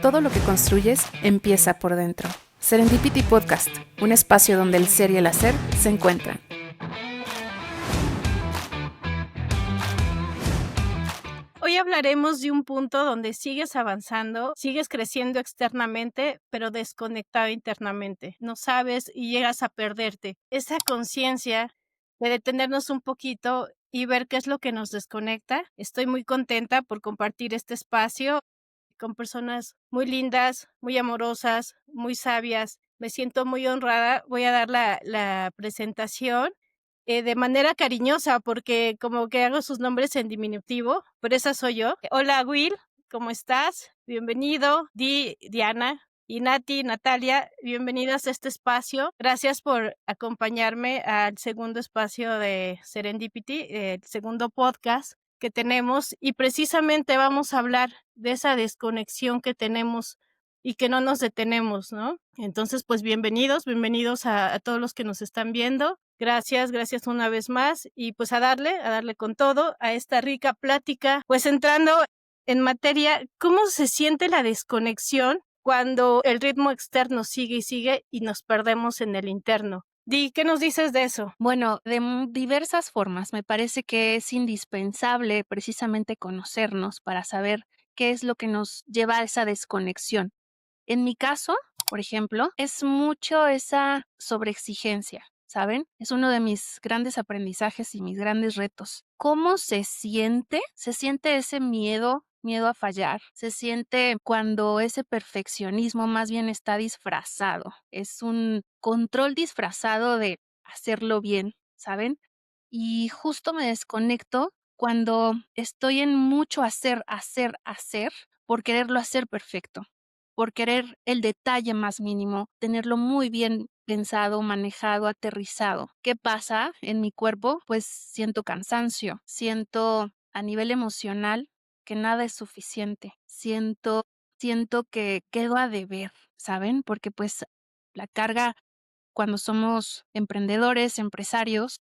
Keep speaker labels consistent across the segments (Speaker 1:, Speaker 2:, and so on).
Speaker 1: Todo lo que construyes empieza por dentro. Serendipity Podcast, un espacio donde el ser y el hacer se encuentran.
Speaker 2: Hoy hablaremos de un punto donde sigues avanzando, sigues creciendo externamente, pero desconectado internamente. No sabes y llegas a perderte. Esa conciencia de detenernos un poquito y ver qué es lo que nos desconecta. Estoy muy contenta por compartir este espacio con personas muy lindas, muy amorosas, muy sabias. Me siento muy honrada. Voy a dar la presentación de manera cariñosa, porque como que hago sus nombres en diminutivo, pero esa soy yo. Hola, Will, ¿cómo estás? Bienvenido. Diana y Natalia, bienvenidas a este espacio. Gracias por acompañarme al segundo espacio de Serendipity, el segundo podcast que tenemos, y precisamente vamos a hablar de esa desconexión que tenemos y que no nos detenemos, ¿no? Entonces, pues bienvenidos a todos los que nos están viendo. Gracias una vez más, y pues a darle con todo a esta rica plática. Pues entrando en materia, ¿cómo se siente la desconexión cuando el ritmo externo sigue y sigue y nos perdemos en el interno? ¿Qué nos dices de eso?
Speaker 3: Bueno, de diversas formas. Me parece que es indispensable precisamente conocernos para saber qué es lo que nos lleva a esa desconexión. En mi caso, por ejemplo, es mucho esa sobreexigencia, ¿saben? Es uno de mis grandes aprendizajes y mis grandes retos. ¿Cómo se siente? Se siente ese miedo a fallar. Se siente cuando ese perfeccionismo más bien está disfrazado. Es un control disfrazado de hacerlo bien, ¿saben? Y justo me desconecto cuando estoy en mucho hacer por quererlo hacer perfecto, por querer el detalle más mínimo, tenerlo muy bien pensado, manejado, aterrizado. ¿Qué pasa en mi cuerpo? Pues siento cansancio, siento a nivel emocional que nada es suficiente, siento que quedo a deber, ¿saben? Porque pues la carga cuando somos emprendedores, empresarios,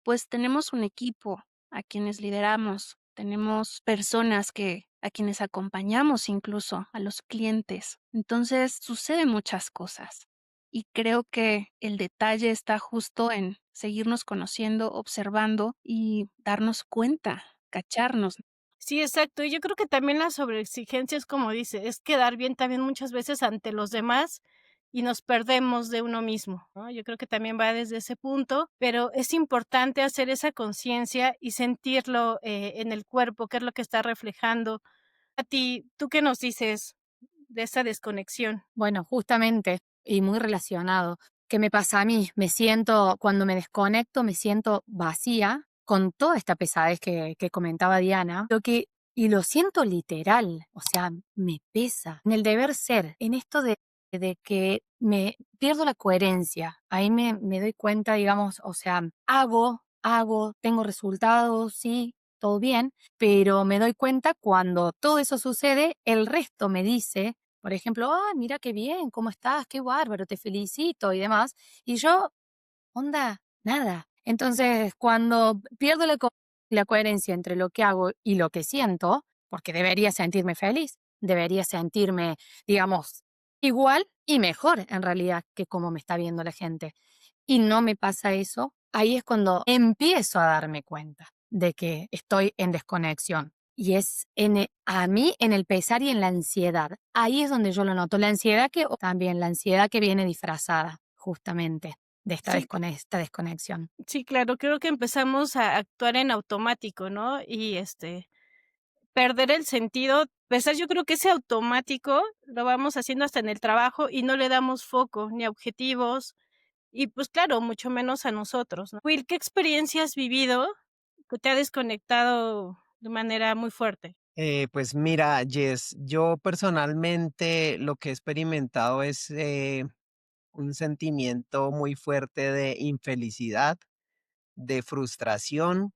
Speaker 3: pues tenemos un equipo a quienes lideramos, tenemos personas a quienes acompañamos incluso, a los clientes. Entonces suceden muchas cosas y creo que el detalle está justo en seguirnos conociendo, observando y darnos cuenta, cacharnos.
Speaker 2: Sí, exacto. Y yo creo que también la sobreexigencia es como dice, es quedar bien también muchas veces ante los demás y nos perdemos de uno mismo, ¿no? Yo creo que también va desde ese punto, pero es importante hacer esa conciencia y sentirlo en el cuerpo, qué es lo que está reflejando. A ti, ¿tú qué nos dices de esa desconexión?
Speaker 4: Bueno, justamente, y muy relacionado, ¿qué me pasa a mí? Cuando me desconecto, me siento vacía con toda esta pesadez que comentaba Diana, y lo siento literal, o sea, me pesa en el deber ser, en esto de que me pierdo la coherencia. Ahí me doy cuenta, digamos, o sea, tengo resultados, sí, todo bien, pero me doy cuenta cuando todo eso sucede, el resto me dice, por ejemplo, mira qué bien, ¿cómo estás? Qué bárbaro, te felicito y demás. Y yo, onda, nada. Entonces, cuando pierdo la coherencia entre lo que hago y lo que siento, porque debería sentirme feliz, debería sentirme, digamos, igual y mejor en realidad que como me está viendo la gente. Y no me pasa eso, ahí es cuando empiezo a darme cuenta de que estoy en desconexión. Y es a mí en el pesar y en la ansiedad. Ahí es donde yo lo noto. O también la ansiedad que viene disfrazada, justamente, de
Speaker 2: Sí,
Speaker 4: esta desconexión.
Speaker 2: sí, claro, creo que empezamos a actuar en automático, ¿no? Y perder el sentido, pues, yo creo que ese automático lo vamos haciendo hasta en el trabajo y no le damos foco ni a objetivos y, pues, claro, mucho menos a nosotros, ¿no? Will, ¿qué experiencia has vivido que te ha desconectado de manera muy fuerte?
Speaker 5: Pues mira, Jess, yo personalmente lo que he experimentado es un sentimiento muy fuerte de infelicidad, de frustración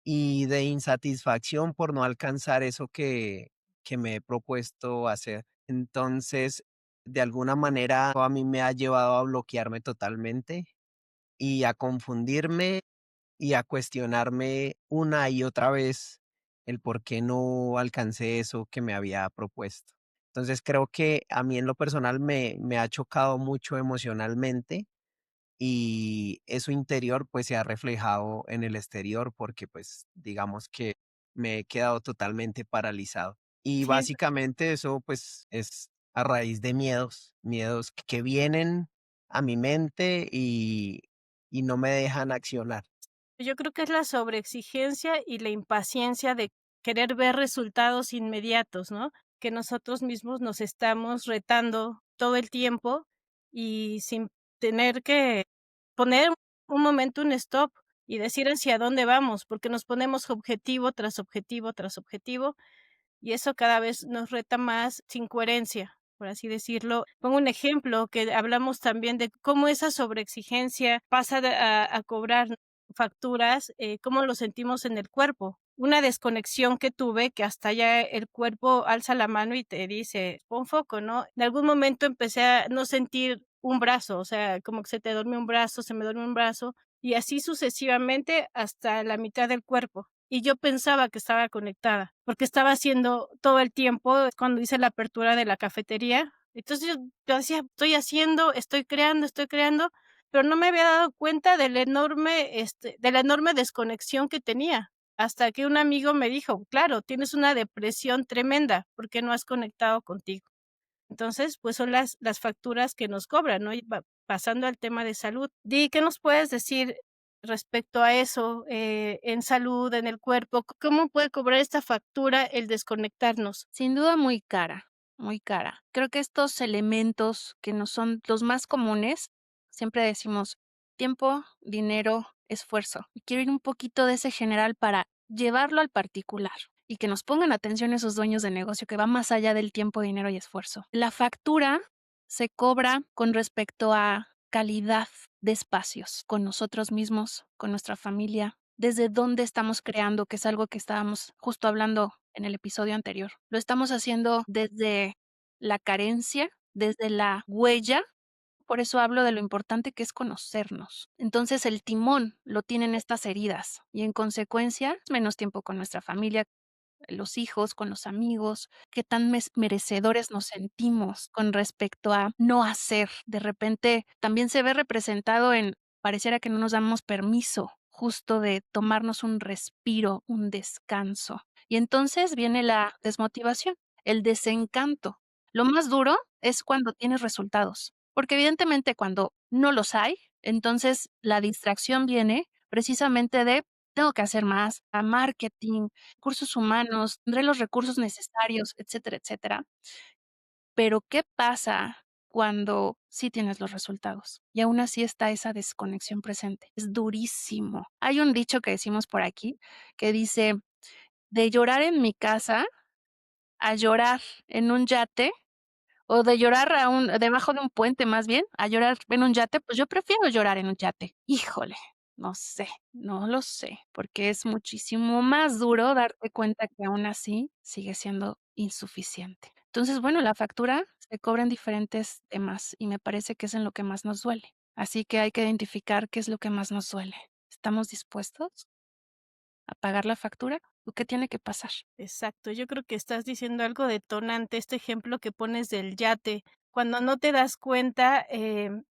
Speaker 5: y de insatisfacción por no alcanzar eso que me he propuesto hacer. Entonces, de alguna manera, a mí me ha llevado a bloquearme totalmente y a confundirme y a cuestionarme una y otra vez el por qué no alcancé eso que me había propuesto. Entonces creo que a mí en lo personal me ha chocado mucho emocionalmente y eso interior pues se ha reflejado en el exterior porque pues digamos que me he quedado totalmente paralizado. Y
Speaker 2: Sí,
Speaker 5: básicamente eso pues es a raíz de miedos que vienen a mi mente y no me dejan accionar.
Speaker 2: yo creo que es la sobreexigencia y la impaciencia de querer ver resultados inmediatos, ¿no? Que nosotros mismos nos estamos retando todo el tiempo y sin tener que poner un momento, un stop y decir hacia dónde vamos, porque nos ponemos objetivo tras objetivo tras objetivo y eso cada vez nos reta más sin coherencia, por así decirlo. Pongo un ejemplo que hablamos también de cómo esa sobreexigencia pasa a cobrar facturas, cómo lo sentimos en el cuerpo. Una desconexión que tuve que hasta ya el cuerpo alza la mano y te dice, pon foco, ¿no? En algún momento empecé a no sentir un brazo, o sea, como que se te duerme un brazo, se me duerme un brazo, y así sucesivamente hasta la mitad del cuerpo. Y yo pensaba que estaba conectada, porque estaba haciendo todo el tiempo cuando hice la apertura de la cafetería. Entonces yo decía, estoy creando, pero no me había dado cuenta del enorme, de la enorme desconexión que tenía. Hasta que un amigo me dijo, claro, tienes una depresión tremenda porque no has conectado contigo. Entonces, pues son las facturas que nos cobran, ¿no? Y pasando al tema de salud. ¿Qué nos puedes decir respecto a eso, en salud, en el cuerpo? ¿Cómo puede cobrar esta factura el desconectarnos?
Speaker 3: Sin duda muy cara, muy cara. Creo que estos elementos que no son los más comunes, siempre decimos tiempo, dinero, esfuerzo. Y quiero ir un poquito de ese general para llevarlo al particular y que nos pongan atención esos dueños de negocio que va más allá del tiempo, dinero y esfuerzo. La factura se cobra con respecto a calidad de espacios con nosotros mismos, con nuestra familia, desde dónde estamos creando, que es algo que estábamos justo hablando en el episodio anterior. Lo estamos haciendo desde la carencia, desde la huella. Por eso hablo de lo importante que es conocernos. Entonces el timón lo tienen estas heridas y en consecuencia menos tiempo con nuestra familia, los hijos, con los amigos, qué tan merecedores nos sentimos con respecto a no hacer. De repente también se ve representado en, pareciera que no nos damos permiso justo de tomarnos un respiro, un descanso. Y entonces viene la desmotivación, el desencanto. Lo más duro es cuando tienes resultados, porque evidentemente cuando no los hay, entonces la distracción viene precisamente de tengo que hacer más, a marketing, recursos humanos, tendré los recursos necesarios, etcétera, etcétera. Pero, ¿qué pasa cuando sí tienes los resultados? Y aún así está esa desconexión presente. Es durísimo. Hay un dicho que decimos por aquí que dice: "De llorar en mi casa a llorar en un yate, o de llorar debajo de un puente, más bien, a llorar en un yate, pues yo prefiero llorar en un yate". Híjole, no sé, no lo sé, porque es muchísimo más duro darte cuenta que aún así sigue siendo insuficiente. Entonces, bueno, la factura se cobra en diferentes temas y me parece que es en lo que más nos duele. Así que hay que identificar qué es lo que más nos duele. ¿Estamos dispuestos a pagar la factura o qué tiene que pasar?
Speaker 2: Exacto, yo creo que estás diciendo algo detonante, este ejemplo que pones del yate, cuando no te das cuenta,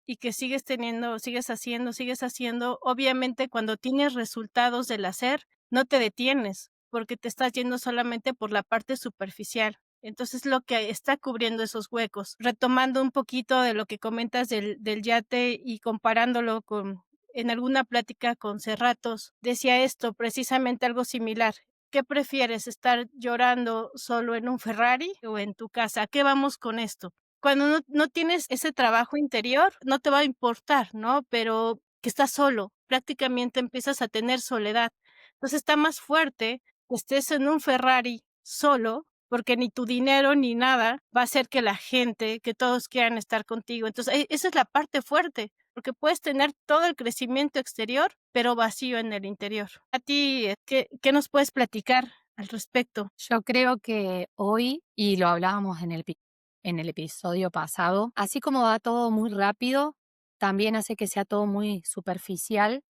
Speaker 2: y que sigues haciendo, obviamente cuando tienes resultados del hacer, no te detienes, porque te estás yendo solamente por la parte superficial. Entonces, lo que está cubriendo esos huecos. Retomando un poquito de lo que comentas del yate y comparándolo con en alguna plática con Cerratos, decía esto, precisamente algo similar. ¿Qué prefieres, estar llorando solo en un Ferrari o en tu casa? ¿A qué vamos con esto? Cuando no tienes ese trabajo interior, no te va a importar, ¿no? Pero que estás solo, prácticamente empiezas a tener soledad. Entonces, está más fuerte que estés en un Ferrari solo, porque ni tu dinero ni nada va a hacer que la gente, que todos quieran estar contigo. Entonces, esa es la parte fuerte, porque puedes tener todo el crecimiento exterior, pero vacío en el interior. A ti, ¿qué nos puedes platicar al respecto?
Speaker 4: Yo creo que hoy, y lo hablábamos en el episodio pasado, así como va todo muy rápido, también hace que sea todo muy superficial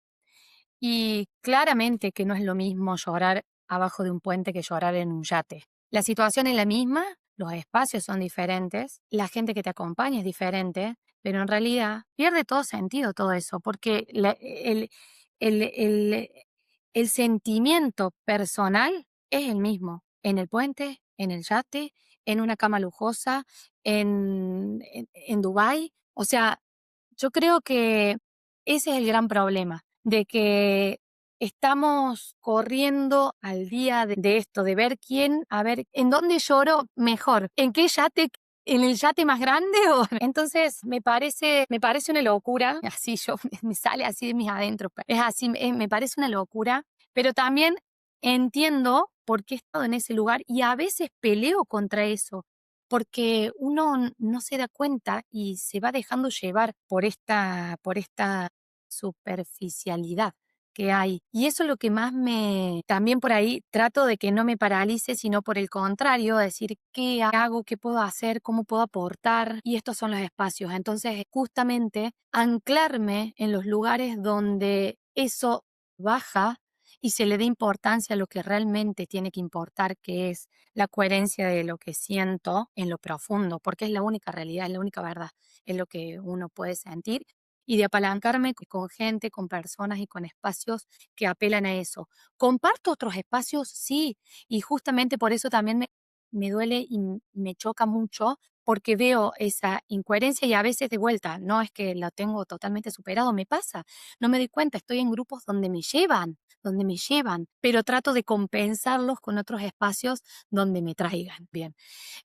Speaker 4: y claramente que no es lo mismo llorar abajo de un puente que llorar en un yate. La situación es la misma, los espacios son diferentes, la gente que te acompaña es diferente, pero en realidad pierde todo sentido todo eso, porque el, el- el sentimiento personal es el mismo en el puente, en el yate, en una cama lujosa, en Dubái. O sea, yo creo que ese es el gran problema, de que estamos corriendo al día de esto, de ver quién, a ver, en dónde lloro mejor, en qué yate, en el yate más grande o entonces me parece una locura, así yo me sale así de mis adentros, es así, me parece una locura, pero también entiendo por qué he estado en ese lugar y a veces peleo contra eso porque uno no se da cuenta y se va dejando llevar por esta superficialidad que hay. Y eso es lo que más también por ahí trato de que no me paralice, sino por el contrario, decir qué hago, qué puedo hacer, cómo puedo aportar. Y estos son los espacios. Entonces, justamente anclarme en los lugares donde eso baja y se le dé importancia a lo que realmente tiene que importar, que es la coherencia de lo que siento en lo profundo, porque es la única realidad, es la única verdad, es lo que uno puede sentir y de apalancarme con gente, con personas y con espacios que apelan a eso. ¿Comparto otros espacios? Sí, y justamente por eso también me duele y me choca mucho porque veo esa incoherencia y a veces de vuelta, no es que lo tengo totalmente superado, me pasa, no me doy cuenta, estoy en grupos donde me llevan, pero trato de compensarlos con otros espacios donde me traigan bien.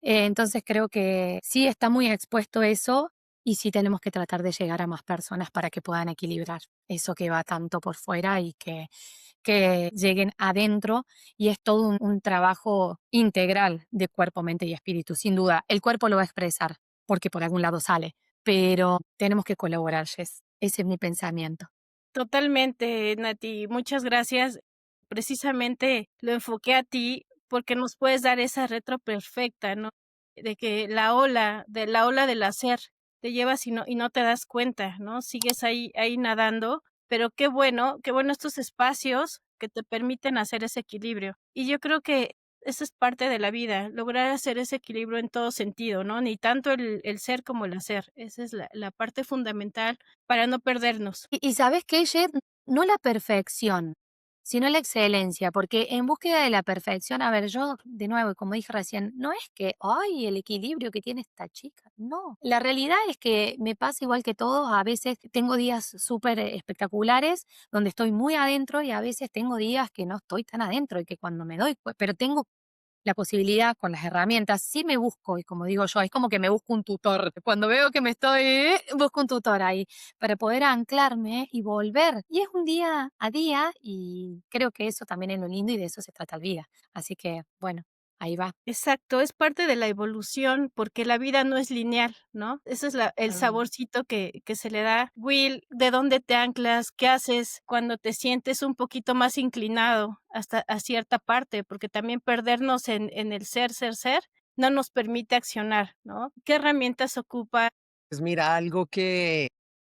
Speaker 4: Entonces creo que sí está muy expuesto eso y sí tenemos que tratar de llegar a más personas para que puedan equilibrar eso que va tanto por fuera y que lleguen adentro y es todo un trabajo integral de cuerpo, mente y espíritu. Sin duda, el cuerpo lo va a expresar porque por algún lado sale, pero tenemos que colaborar, Jess. Ese es mi pensamiento.
Speaker 2: Totalmente, Nati. Muchas gracias. Precisamente lo enfoqué a ti porque nos puedes dar esa retro perfecta, ¿no? De que la ola del hacer te llevas y no te das cuenta, ¿no? Sigues ahí nadando, pero qué bueno estos espacios que te permiten hacer ese equilibrio. Y yo creo que eso es parte de la vida, lograr hacer ese equilibrio en todo sentido, ¿no? Ni tanto el ser como el hacer. Esa es la parte fundamental para no perdernos.
Speaker 4: Y ¿sabes qué, Jet? No la perfección, sino la excelencia, porque en búsqueda de la perfección, a ver, yo de nuevo, y como dije recién, no es que, ay, el equilibrio que tiene esta chica, no. La realidad es que me pasa igual que todos, a veces tengo días súper espectaculares donde estoy muy adentro y a veces tengo días que no estoy tan adentro y que cuando me doy, pero tengo la posibilidad con las herramientas, sí me busco, y como digo yo, es como que me busco un tutor. Cuando veo que me estoy, busco un tutor ahí para poder anclarme y volver. Y es un día a día y creo que eso también es lo lindo y de eso se trata la vida. Así que, bueno, ahí va.
Speaker 2: Exacto, es parte de la evolución, porque la vida no es lineal, ¿no? Ese es el saborcito que se le da. Will, ¿de dónde te anclas? ¿Qué haces cuando te sientes un poquito más inclinado hasta a cierta parte? Porque también perdernos en el ser, no nos permite accionar, ¿no? ¿Qué herramientas ocupa?
Speaker 5: Pues mira, algo que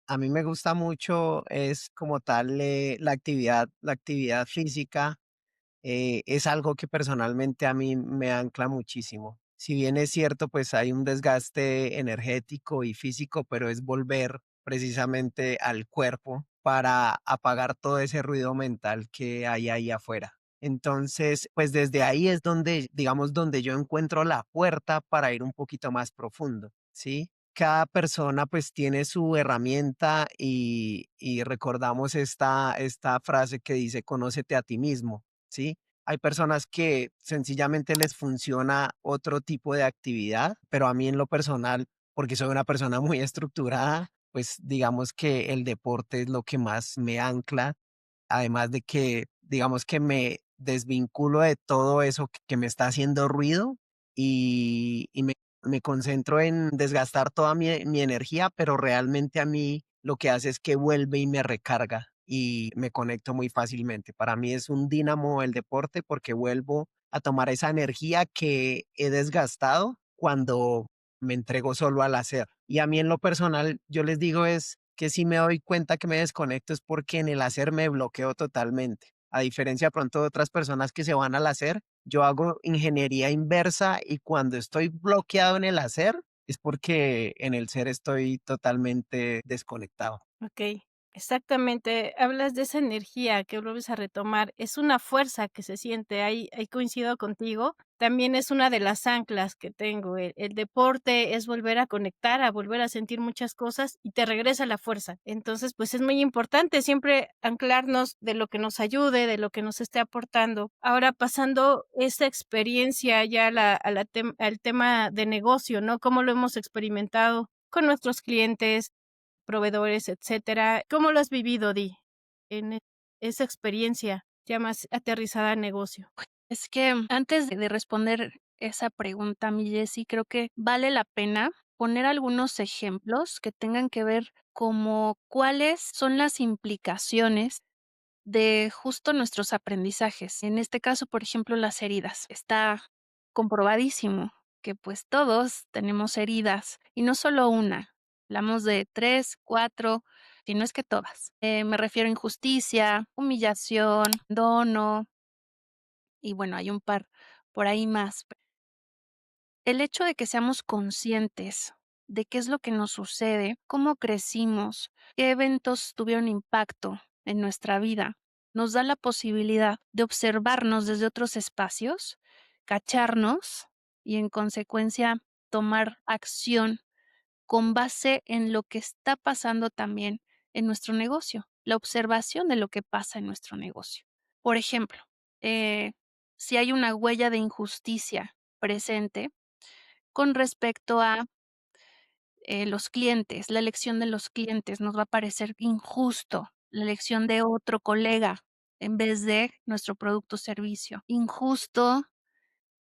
Speaker 5: a mí me gusta mucho es como tal la actividad física. Es algo que personalmente a mí me ancla muchísimo. Si bien es cierto, pues hay un desgaste energético y físico, pero es volver precisamente al cuerpo para apagar todo ese ruido mental que hay ahí afuera. Entonces, pues desde ahí es donde, digamos, donde yo encuentro la puerta para ir un poquito más profundo, ¿sí? Cada persona pues tiene su herramienta y recordamos esta frase que dice, conócete a ti mismo. ¿Sí? Hay personas que sencillamente les funciona otro tipo de actividad, pero a mí en lo personal, porque soy una persona muy estructurada, pues digamos que el deporte es lo que más me ancla, además de que digamos que me desvinculo de todo eso que me está haciendo ruido y me concentro en desgastar toda mi energía, pero realmente a mí lo que hace es que vuelve y me recarga y me conecto muy fácilmente. Para mí es un dínamo el deporte porque vuelvo a tomar esa energía que he desgastado cuando me entrego solo al hacer. Y a mí en lo personal, yo les digo es que si me doy cuenta que me desconecto es porque en el hacer me bloqueo totalmente. A diferencia de pronto de otras personas que se van al hacer, yo hago ingeniería inversa y cuando estoy bloqueado en el hacer es porque en el ser estoy totalmente desconectado.
Speaker 2: Okey, exactamente. Hablas de esa energía que vuelves a retomar. Es una fuerza que se siente, ahí coincido contigo. También es una de las anclas que tengo. El deporte es volver a conectar, a volver a sentir muchas cosas y te regresa la fuerza. Entonces, pues, es muy importante siempre anclarnos de lo que nos ayude, de lo que nos esté aportando. Ahora, pasando esa experiencia ya al tema de negocio, ¿no? Cómo lo hemos experimentado con nuestros clientes, proveedores, etcétera. ¿Cómo lo has vivido, Di, en esa experiencia ya más aterrizada en negocio?
Speaker 3: Es que antes de responder esa pregunta, mi Jessy, creo que vale la pena poner algunos ejemplos que tengan que ver como cuáles son las implicaciones de justo nuestros aprendizajes. En este caso, por ejemplo, las heridas. Está comprobadísimo que pues todos tenemos heridas y no solo una. Hablamos de 3, 4, si no es que todas. Me refiero a injusticia, humillación, dono y bueno, hay un par por ahí más. El hecho de que seamos conscientes de qué es lo que nos sucede, cómo crecimos, qué eventos tuvieron impacto en nuestra vida, nos da la posibilidad de observarnos desde otros espacios, cacharnos y en consecuencia tomar acción con base en lo que está pasando también en nuestro negocio, la observación de lo que pasa en nuestro negocio. Por ejemplo, eh, si hay una huella de injusticia presente, con respecto a, los clientes, la elección de los clientes, nos va a parecer injusto la elección de otro colega en vez de nuestro producto o servicio. Injusto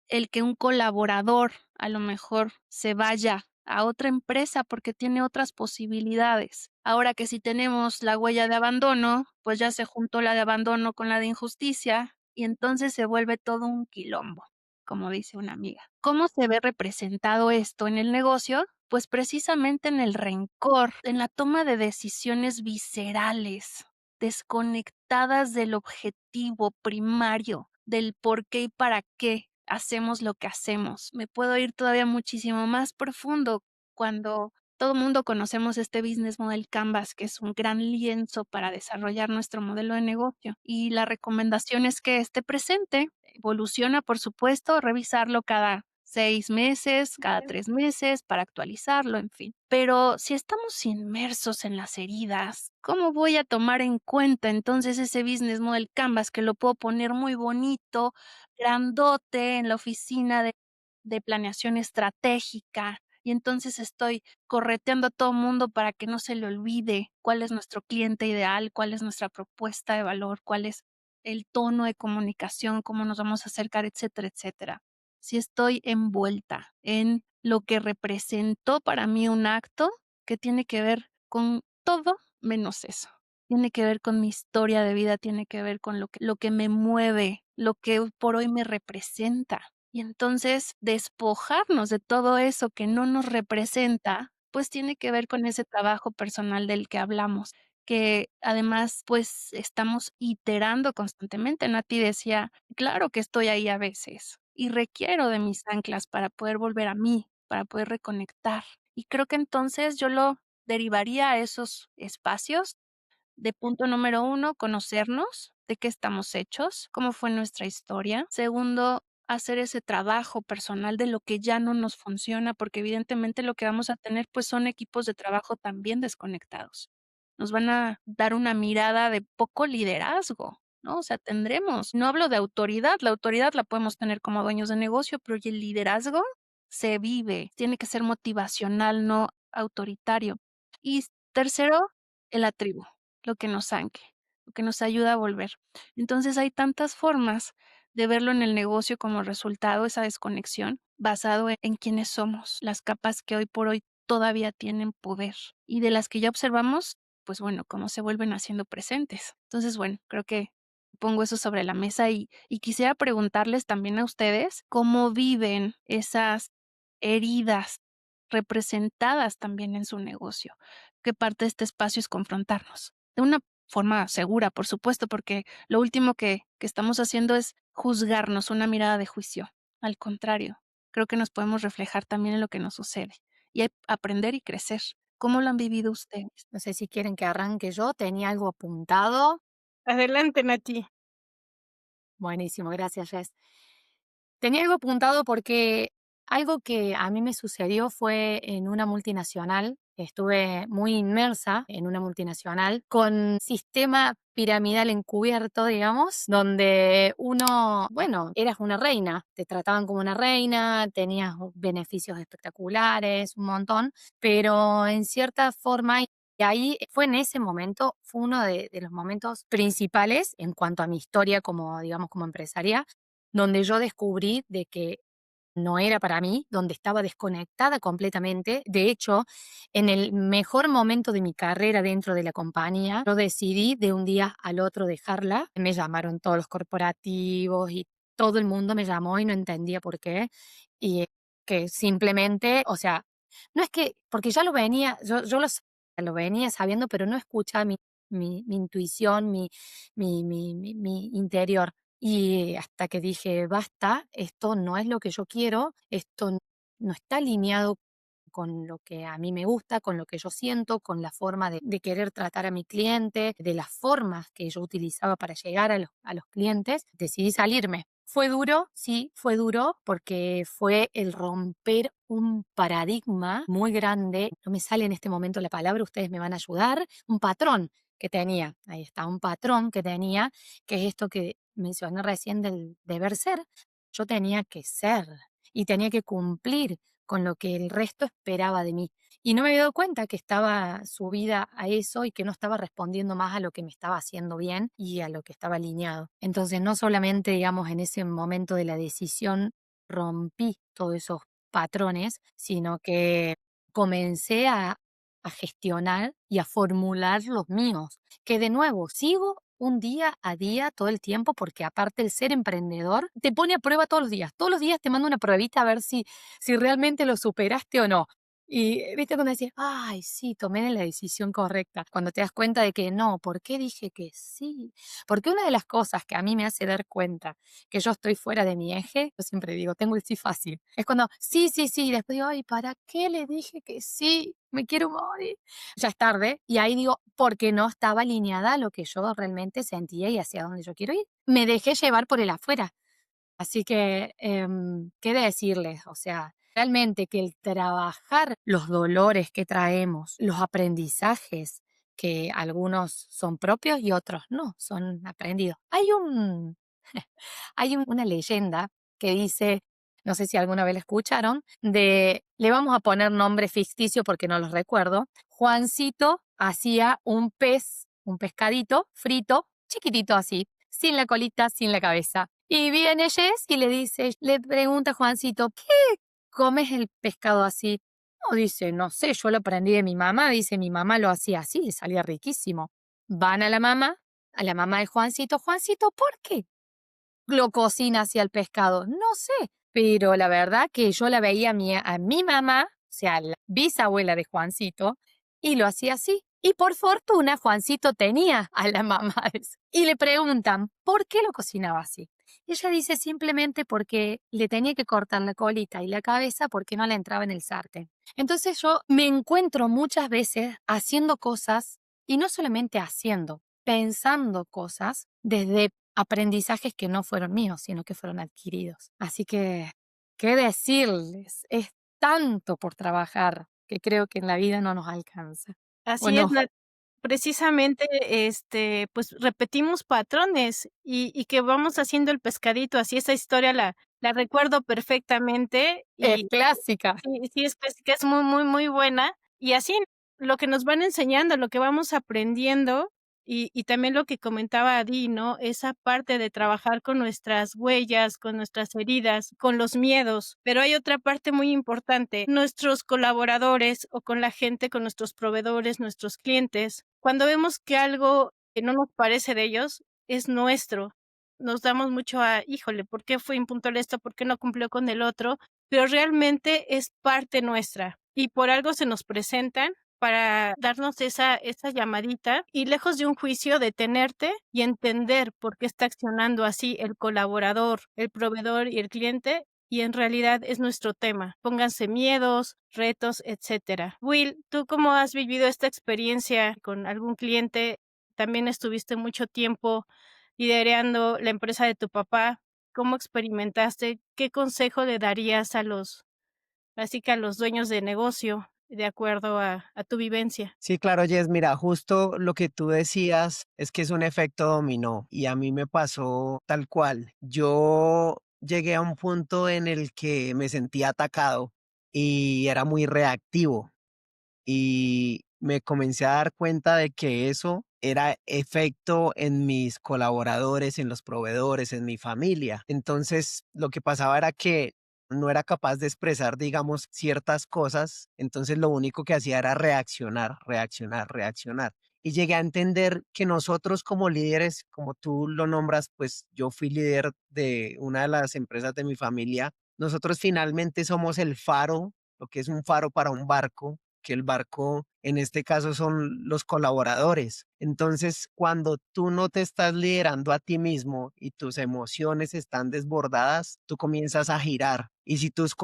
Speaker 3: el que un colaborador a lo mejor se vaya a otra empresa porque tiene otras posibilidades. Ahora que si tenemos la huella de abandono, pues ya se juntó la de abandono con la de injusticia y entonces se vuelve todo un quilombo, como dice una amiga. ¿Cómo se ve representado esto en el negocio? Pues precisamente en el rencor, en la toma de decisiones viscerales, desconectadas del objetivo primario, del por qué y para qué hacemos lo que hacemos. Me puedo ir todavía muchísimo más profundo cuando todo mundo conocemos este Business Model Canvas, que es un gran lienzo para desarrollar nuestro modelo de negocio. Y la recomendación es que esté presente. Evoluciona, por supuesto, revisarlo cada 6 meses, cada 3 meses para actualizarlo, en fin. Pero si estamos inmersos en las heridas, ¿cómo voy a tomar en cuenta entonces ese Business Model Canvas que lo puedo poner muy bonito, grandote en la oficina de planeación estratégica? Y entonces estoy correteando a todo mundo para que no se le olvide cuál es nuestro cliente ideal, cuál es nuestra propuesta de valor, cuál es el tono de comunicación, cómo nos vamos a acercar, etcétera, etcétera. Si estoy envuelta en lo que representó para mí un acto que tiene que ver con todo menos eso. Tiene que ver con mi historia de vida, tiene que ver con lo que me mueve, lo que hoy por hoy me representa. Y entonces despojarnos de todo eso que no nos representa, pues tiene que ver con ese trabajo personal del que hablamos, que además pues estamos iterando constantemente. Nati decía, claro que estoy ahí a veces y requiero de mis anclas para poder volver a mí, para poder reconectar. Y creo que entonces yo lo derivaría a esos espacios de punto número uno, conocernos, de qué estamos hechos, cómo fue nuestra historia. Segundo, hacer ese trabajo personal de lo que ya no nos funciona, porque evidentemente lo que vamos a tener, pues, son equipos de trabajo también desconectados. Nos van a dar una mirada de poco liderazgo, ¿no? O sea, tendremos, no hablo de autoridad, la autoridad la podemos tener como dueños de negocio, pero ¿y el liderazgo? Se vive, tiene que ser motivacional, no autoritario. Y tercero, el la tribu, lo que nos ancle, lo que nos ayuda a volver. Entonces, hay tantas formas de verlo en el negocio como resultado, esa desconexión, basado en quiénes somos, las capas que hoy por hoy todavía tienen poder y de las que ya observamos, pues bueno, cómo se vuelven haciendo presentes. Entonces, bueno, creo que pongo eso sobre la mesa y quisiera preguntarles también a ustedes cómo viven esas heridas representadas también en su negocio. Que parte de este espacio es confrontarnos de una forma segura, por supuesto, porque lo último que estamos haciendo es juzgarnos, una mirada de juicio. Al contrario, creo que nos podemos reflejar también en lo que nos sucede y aprender y crecer. ¿Cómo lo han vivido ustedes?
Speaker 4: No sé si quieren que arranque yo. Tenía algo apuntado.
Speaker 2: Adelante, Nati.
Speaker 4: Buenísimo, gracias, Jess. Tenía algo apuntado porque algo que a mí me sucedió fue en una multinacional. Estuve muy inmersa en una multinacional con sistema piramidal encubierto, digamos, donde uno, bueno, eras una reina, te trataban como una reina, tenías beneficios espectaculares, un montón, pero en cierta forma, y ahí fue en ese momento, fue uno de los momentos principales en cuanto a mi historia como, digamos, como empresaria, donde yo descubrí de que no era para mí, donde estaba desconectada completamente. De hecho, en el mejor momento de mi carrera dentro de la compañía, yo decidí de un día al otro dejarla. Me llamaron todos los corporativos y todo el mundo me llamó y no entendía por qué. Y que simplemente, o sea, no es que, porque ya lo venía, yo lo venía sabiendo, pero no escuchaba mi intuición, mi interior. Y hasta que dije, basta, esto no es lo que yo quiero, esto no está alineado con lo que a mí me gusta, con lo que yo siento, con la forma de querer tratar a mi cliente, de las formas que yo utilizaba para llegar a los clientes, decidí salirme. ¿Fue duro? Sí, fue duro porque fue el romper un paradigma muy grande. No me sale en este momento la palabra, ustedes me van a ayudar. Un patrón que tenía, ahí está, un patrón que tenía, que es esto que mencioné recién del deber ser. Yo tenía que ser y tenía que cumplir con lo que el resto esperaba de mí. Y no me había dado cuenta que estaba subida a eso y que no estaba respondiendo más a lo que me estaba haciendo bien y a lo que estaba alineado. Entonces, no solamente, digamos, en ese momento de la decisión rompí todos esos patrones, sino que comencé a gestionar y a formular los míos, que de nuevo sigo un día a día todo el tiempo, porque aparte el ser emprendedor te pone a prueba todos los días te manda una pruebita a ver si realmente lo superaste o no. Y viste cuando decís, ay, sí, tomé la decisión correcta. Cuando te das cuenta de que no, ¿por qué dije que sí? Porque una de las cosas que a mí me hace dar cuenta que yo estoy fuera de mi eje, yo siempre digo, tengo el sí fácil. Es cuando, sí, sí, sí, y después digo, ay, ¿para qué le dije que sí? Me quiero morir. Ya es tarde, y ahí digo, porque no estaba alineada a lo que yo realmente sentía y hacia dónde yo quiero ir. Me dejé llevar por el afuera. Así que, ¿qué decirles? O sea, realmente que el trabajar los dolores que traemos, los aprendizajes, que algunos son propios y otros no, son aprendidos. Una leyenda que dice, no sé si alguna vez la escucharon, le vamos a poner nombre ficticio porque no los recuerdo. Juancito hacía un pescadito frito, chiquitito así, sin la colita, sin la cabeza. Y viene Jess y le pregunta a Juancito, ¿qué comes el pescado así? No, dice, no sé, yo lo aprendí de mi mamá, dice, mi mamá lo hacía así y salía riquísimo. Van a la mamá de Juancito, Juancito, ¿por qué lo cocina hacia el pescado? No sé, pero la verdad que yo la veía a mi mamá, o sea, la bisabuela de Juancito, y lo hacía así. Y por fortuna, Juancito tenía a la mamá y le preguntan, ¿por qué lo cocinaba así? Y ella dice simplemente porque le tenía que cortar la colita y la cabeza porque no le entraba en el sartén. Entonces yo me encuentro muchas veces haciendo cosas, y no solamente haciendo, pensando cosas desde aprendizajes que no fueron míos, sino que fueron adquiridos. Así que, ¿qué decirles? Es tanto por trabajar que creo que en la vida no nos alcanza. ¿O
Speaker 2: Así es,
Speaker 4: no?
Speaker 2: precisamente, pues repetimos patrones y que vamos haciendo el pescadito, así esa historia la recuerdo perfectamente
Speaker 4: Es
Speaker 2: y
Speaker 4: clásica.
Speaker 2: sí, sí, que es muy, muy, muy buena. Y así lo que nos van enseñando, lo que vamos aprendiendo y también lo que comentaba Adi, ¿no? Esa parte de trabajar con nuestras huellas, con nuestras heridas, con los miedos. Pero hay otra parte muy importante, nuestros colaboradores o con la gente, con nuestros proveedores, nuestros clientes. Cuando vemos que algo que no nos parece de ellos es nuestro, nos damos mucho a, híjole, ¿por qué fue impuntual esto? ¿Por qué no cumplió con el otro? Pero realmente es parte nuestra y por algo se nos presentan para darnos esa llamadita y lejos de un juicio, detenerte y entender por qué está accionando así el colaborador, el proveedor y el cliente, y en realidad es nuestro tema. Pónganse miedos, retos, etcétera. Will, ¿tú cómo has vivido esta experiencia con algún cliente? También estuviste mucho tiempo liderando la empresa de tu papá. ¿Cómo experimentaste? ¿Qué consejo le darías así que a los dueños de negocio, de acuerdo a tu vivencia?
Speaker 5: Sí, claro, Jess, mira, justo lo que tú decías es que es un efecto dominó y a mí me pasó tal cual. Yo llegué a un punto en el que me sentía atacado y era muy reactivo y me comencé a dar cuenta de que eso era efecto en mis colaboradores, en los proveedores, en mi familia. Entonces, lo que pasaba era que no era capaz de expresar, digamos, ciertas cosas, entonces lo único que hacía era reaccionar, reaccionar, reaccionar. Y llegué a entender que nosotros como líderes, como tú lo nombras, pues yo fui líder de una de las empresas de mi familia, nosotros finalmente somos el faro, lo que es un faro para un barco, que el barco en este caso son los colaboradores. Entonces, cuando tú no te estás liderando a ti mismo y tus emociones están desbordadas, tú comienzas a girar. Y si tus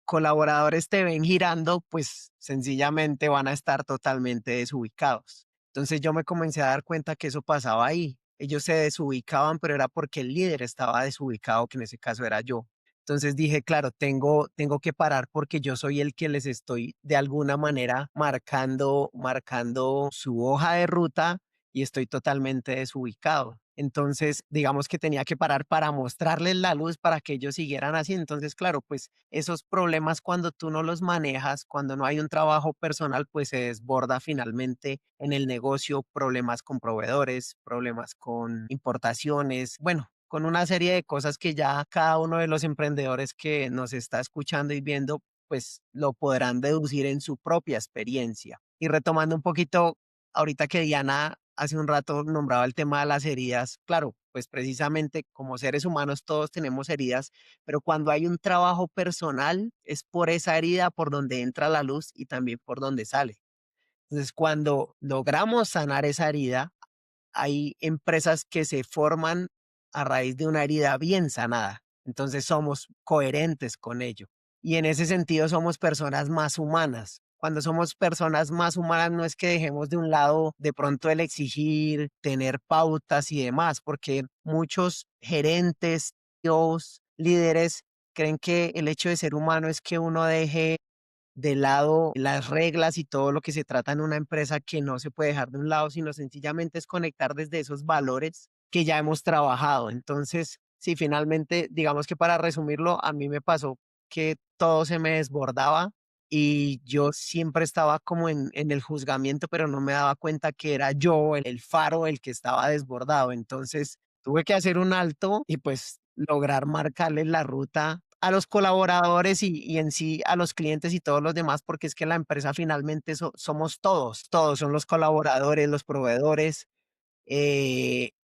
Speaker 5: colaboradores te ven girando, pues sencillamente van a estar totalmente desubicados. Entonces yo me comencé a dar cuenta que eso pasaba ahí. Ellos se desubicaban, pero era porque el líder estaba desubicado, que en ese caso era yo. Entonces dije, claro, tengo que parar porque yo soy el que les estoy de alguna manera marcando su hoja de ruta y estoy totalmente desubicado. Entonces, digamos que tenía que parar para mostrarles la luz para que ellos siguieran así. Entonces, claro, pues esos problemas cuando tú no los manejas, cuando no hay un trabajo personal, pues se desborda finalmente en el negocio, problemas con proveedores, problemas con importaciones, bueno, con una serie de cosas que ya cada uno de los emprendedores que nos está escuchando y viendo, pues lo podrán deducir en su propia experiencia. Y retomando un poquito, ahorita que Diana hace un rato nombraba el tema de las heridas, claro, pues precisamente como seres humanos todos tenemos heridas, pero cuando hay un trabajo personal es por esa herida por donde entra la luz y también por donde sale. Entonces, cuando logramos sanar esa herida, hay empresas que se forman a raíz de una herida bien sanada. Entonces somos coherentes con ello. Y en ese sentido somos personas más humanas. Cuando somos personas más humanas no es que dejemos de un lado de pronto el exigir, tener pautas y demás, porque muchos gerentes, CEOs, líderes creen que el hecho de ser humano es que uno deje de lado las reglas y todo lo que se trata en una empresa que no se puede dejar de un lado, sino sencillamente es conectar desde esos valores que ya hemos trabajado. Entonces, sí, finalmente, digamos que para resumirlo, a mí me pasó que todo se me desbordaba y yo siempre estaba como en el juzgamiento, pero no me daba cuenta que era yo el faro el que estaba desbordado. Entonces, tuve que hacer un alto y pues lograr marcarle la ruta a los colaboradores y en sí a los clientes y todos los demás, porque es que la empresa finalmente somos todos, todos son los colaboradores, los proveedores,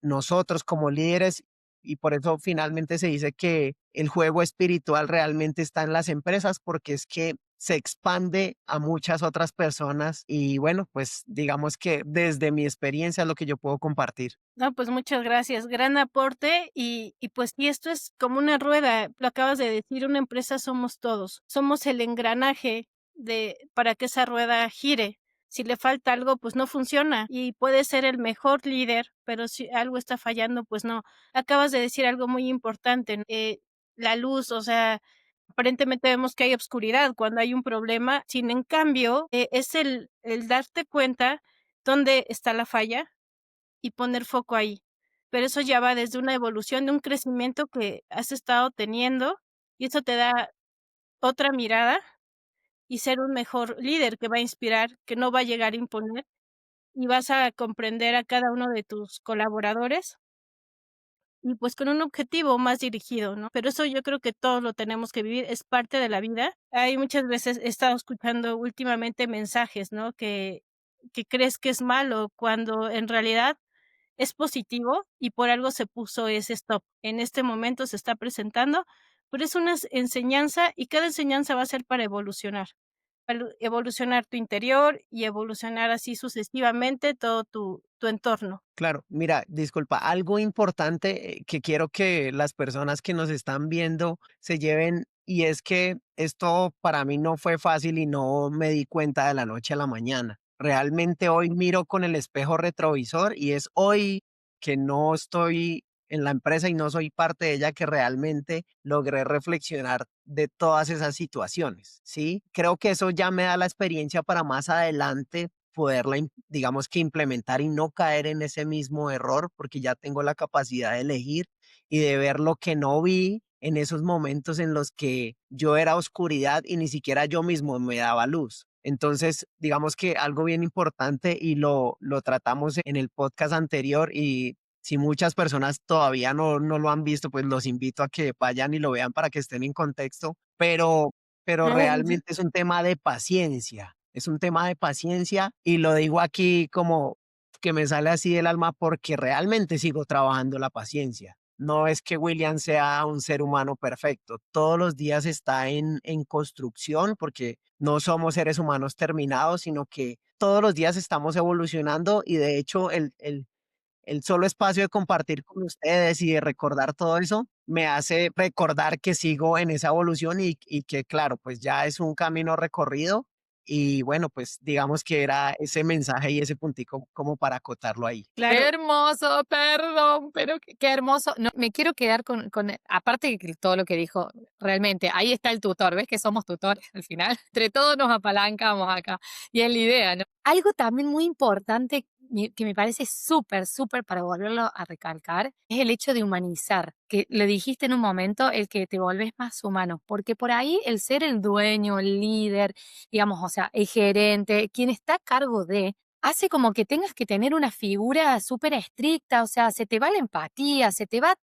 Speaker 5: nosotros como líderes, y por eso finalmente se dice que el juego espiritual realmente está en las empresas, porque es que se expande a muchas otras personas y bueno, pues digamos que desde mi experiencia es lo que yo puedo compartir.
Speaker 2: No, pues muchas gracias, gran aporte y pues y esto es como una rueda, lo acabas de decir, una empresa somos todos, somos el engranaje para que esa rueda gire. Si le falta algo, pues no funciona y puede ser el mejor líder, pero si algo está fallando, pues no. Acabas de decir algo muy importante, la luz, o sea, aparentemente vemos que hay obscuridad cuando hay un problema, sin en cambio, es el darte cuenta dónde está la falla y poner foco ahí. Pero eso ya va desde una evolución, de un crecimiento que has estado teniendo, y eso te da otra mirada y ser un mejor líder que va a inspirar, que no va a llegar a imponer, y vas a comprender a cada uno de tus colaboradores y, pues, con un objetivo más dirigido, ¿no? Pero eso yo creo que todos lo tenemos que vivir, es parte de la vida. Hay muchas veces he estado escuchando últimamente mensajes, ¿no? Que crees que es malo, cuando en realidad es positivo y por algo se puso ese stop. En este momento se está presentando, pero es una enseñanza y cada enseñanza va a ser para evolucionar, evolucionar tu interior y evolucionar así sucesivamente todo tu entorno.
Speaker 5: Claro, mira, disculpa, algo importante que quiero que las personas que nos están viendo se lleven, y es que esto para mí no fue fácil y no me di cuenta de la noche a la mañana. Realmente hoy miro con el espejo retrovisor y es hoy que no estoy en la empresa y no soy parte de ella que realmente logré reflexionar de todas esas situaciones, ¿sí? Creo que eso ya me da la experiencia para más adelante poderla, digamos que implementar y no caer en ese mismo error, porque ya tengo la capacidad de elegir y de ver lo que no vi en esos momentos en los que yo era oscuridad y ni siquiera yo mismo me daba luz. Entonces, digamos que algo bien importante y lo tratamos en el podcast anterior, y si muchas personas todavía no lo han visto, pues los invito a que vayan y lo vean para que estén en contexto, pero realmente es un tema de paciencia, es un tema de paciencia y lo digo aquí como que me sale así del alma porque realmente sigo trabajando la paciencia. No es que William sea un ser humano perfecto, todos los días está en construcción porque no somos seres humanos terminados, sino que todos los días estamos evolucionando y de hecho el solo espacio de compartir con ustedes y de recordar todo eso, me hace recordar que sigo en esa evolución y que, claro, pues ya es un camino recorrido y bueno, pues digamos que era ese mensaje y ese puntico como para acotarlo ahí.
Speaker 2: Claro.
Speaker 4: Qué hermoso, perdón, pero qué hermoso. No, me quiero quedar aparte de que todo lo que dijo, realmente, ahí está el tutor, ¿ves que somos tutores al final? Entre todos nos apalancamos acá, y es la idea, ¿no? Algo también muy importante que me parece súper, súper para volverlo a recalcar, es el hecho de humanizar, que le dijiste en un momento, el que te volvés más humano, porque por ahí el ser el dueño, el líder, digamos, o sea, el gerente, quien está a cargo de, hace como que tengas que tener una figura súper estricta, o sea, se te va la empatía, se te va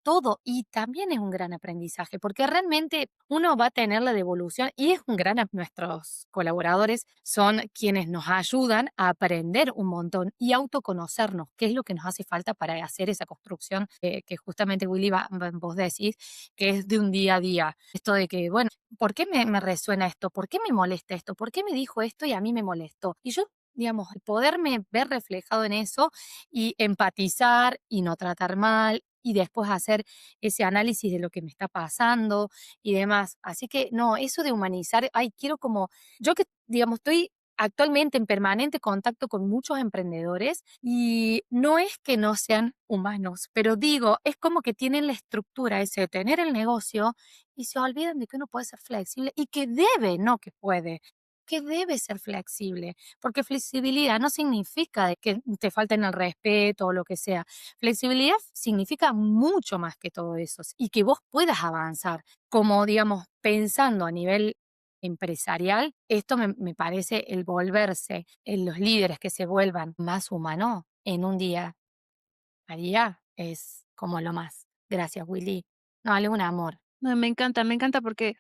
Speaker 4: todo y también es un gran aprendizaje porque realmente uno va a tener la devolución y es un nuestros colaboradores son quienes nos ayudan a aprender un montón y autoconocernos, que es lo que nos hace falta para hacer esa construcción que justamente Willy vos decís, que es de un día a día. Esto de que, bueno, ¿por qué me resuena esto? ¿Por qué me molesta esto? ¿Por qué me dijo esto y a mí me molestó? Y yo digamos, poderme ver reflejado en eso y empatizar y no tratar mal y después hacer ese análisis de lo que me está pasando y demás. Así que no, eso de humanizar, ay, quiero como, yo que, digamos, estoy actualmente en permanente contacto con muchos emprendedores y no es que no sean humanos, pero digo, es como que tienen la estructura ese de tener el negocio y se olvidan de que uno puede ser flexible y que debe, no que puede, que debe ser flexible, porque flexibilidad no significa de que te falten el respeto o lo que sea. Flexibilidad significa mucho más que todo eso y que vos puedas avanzar, como digamos, pensando a nivel empresarial, esto me parece el volverse, en los líderes que se vuelvan más humanos en un día a día es como lo más. Gracias, Willy. No, vale un amor.
Speaker 3: No, me encanta porque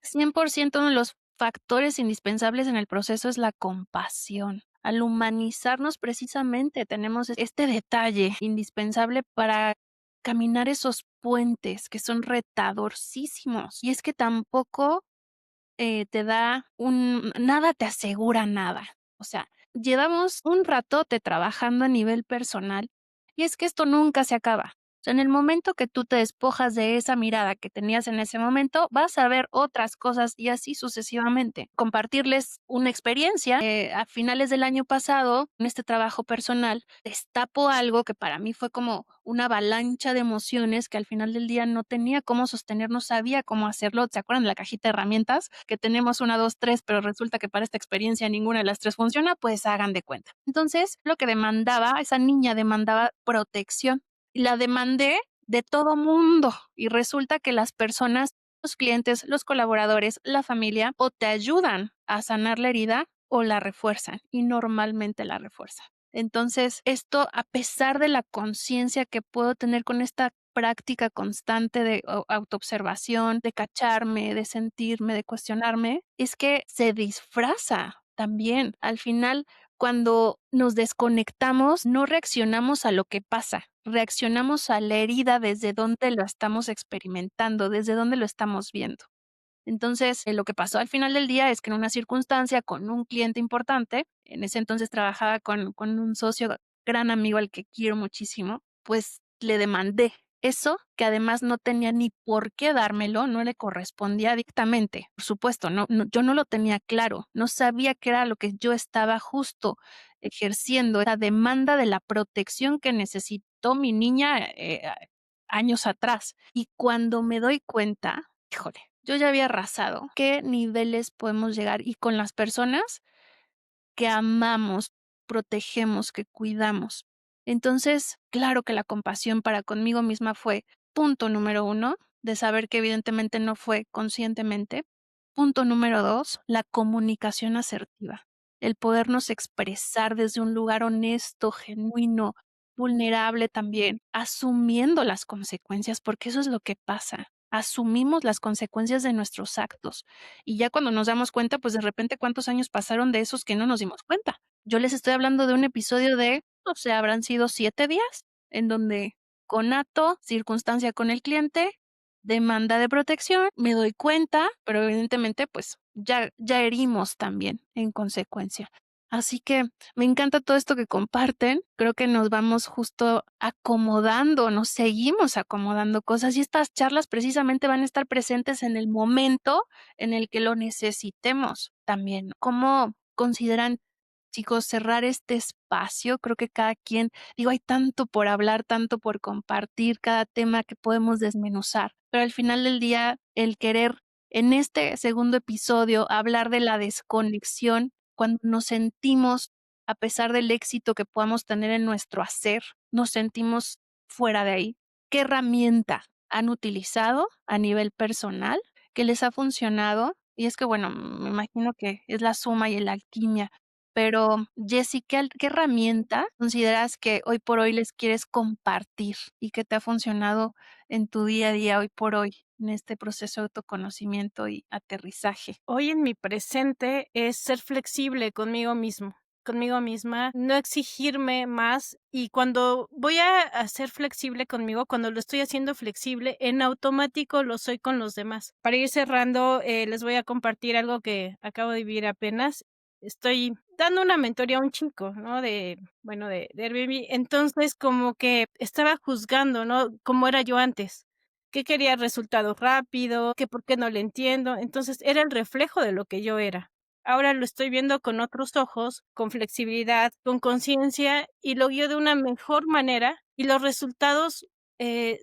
Speaker 3: 100% uno de los factores indispensables en el proceso es la compasión. Al humanizarnos precisamente tenemos este detalle indispensable para caminar esos puentes que son retadorcísimos. Y es que tampoco te da nada te asegura nada. O sea, llevamos un ratote trabajando a nivel personal y es que esto nunca se acaba. O sea, en el momento que tú te despojas de esa mirada que tenías en ese momento, vas a ver otras cosas y así sucesivamente. Compartirles una experiencia. A finales del año pasado, en este trabajo personal, destapo algo que para mí fue como una avalancha de emociones que al final del día no tenía cómo sostener, no sabía cómo hacerlo. ¿Se acuerdan de la cajita de herramientas? Que tenemos una, dos, tres, pero resulta que para esta experiencia ninguna de las tres funciona, pues hagan de cuenta. Entonces, lo que demandaba, esa niña demandaba protección y la demandé de todo mundo y resulta que las personas, los clientes, los colaboradores, la familia, o te ayudan a sanar la herida o la refuerzan y normalmente la refuerzan. Entonces, esto, a pesar de la conciencia que puedo tener con esta práctica constante de autoobservación, de cacharme, de sentirme, de cuestionarme, es que se disfraza también. Al final, cuando nos desconectamos, no reaccionamos a lo que pasa, reaccionamos a la herida desde donde lo estamos experimentando, desde donde lo estamos viendo. Entonces, lo que pasó al final del día es que en una circunstancia con un cliente importante, en ese entonces trabajaba con un socio, gran amigo al que quiero muchísimo, pues le demandé eso, que además no tenía ni por qué dármelo, no le correspondía directamente. Por supuesto, yo no lo tenía claro, no sabía qué era lo que yo estaba justo ejerciendo, esa demanda de la protección que necesitó mi niña años atrás. Y cuando me doy cuenta, híjole, yo ya había arrasado. ¿Qué niveles podemos llegar? Y con las personas que amamos, protegemos, que cuidamos. Entonces, claro que la compasión para conmigo misma fue punto número 1, de saber que evidentemente no fue conscientemente. Punto número 2, la comunicación asertiva, el podernos expresar desde un lugar honesto, genuino, vulnerable también, asumiendo las consecuencias, porque eso es lo que pasa. Asumimos las consecuencias de nuestros actos. Y ya cuando nos damos cuenta, pues de repente cuántos años pasaron de esos que no nos dimos cuenta. Yo les estoy hablando de un episodio de, o sea, habrán sido 7 días, en donde conato, circunstancia con el cliente, demanda de protección, me doy cuenta, pero evidentemente, pues ya herimos también en consecuencia. Así que me encanta todo esto que comparten. Creo que nos vamos justo acomodando, nos seguimos acomodando cosas y estas charlas precisamente van a estar presentes en el momento en el que lo necesitemos también. ¿Cómo consideran, chicos, cerrar este espacio? Creo que cada quien, digo, hay tanto por hablar, tanto por compartir, cada tema que podemos desmenuzar, pero al final del día, el querer en este segundo episodio hablar de la desconexión, cuando nos sentimos, a pesar del éxito que podamos tener en nuestro hacer, nos sentimos fuera de ahí. ¿Qué herramienta han utilizado a nivel personal que les ha funcionado? Y es que, bueno, me imagino que es la suma y la alquimia, pero Jessy, ¿qué herramienta consideras que hoy por hoy les quieres compartir y que te ha funcionado en tu día a día hoy por hoy, en este proceso de autoconocimiento y aterrizaje?
Speaker 2: Hoy en mi presente es ser flexible conmigo misma, no exigirme más y cuando voy a ser flexible conmigo, cuando lo estoy haciendo flexible, en automático lo soy con los demás. Para ir cerrando, les voy a compartir algo que acabo de vivir apenas. Estoy dando una mentoría a un chico, ¿no? De Airbnb. Entonces, como que estaba juzgando, ¿no? Cómo era yo antes, que quería resultados rápido, que por qué no le entiendo. Entonces, era el reflejo de lo que yo era. Ahora lo estoy viendo con otros ojos, con flexibilidad, con conciencia y lo guío de una mejor manera y los resultados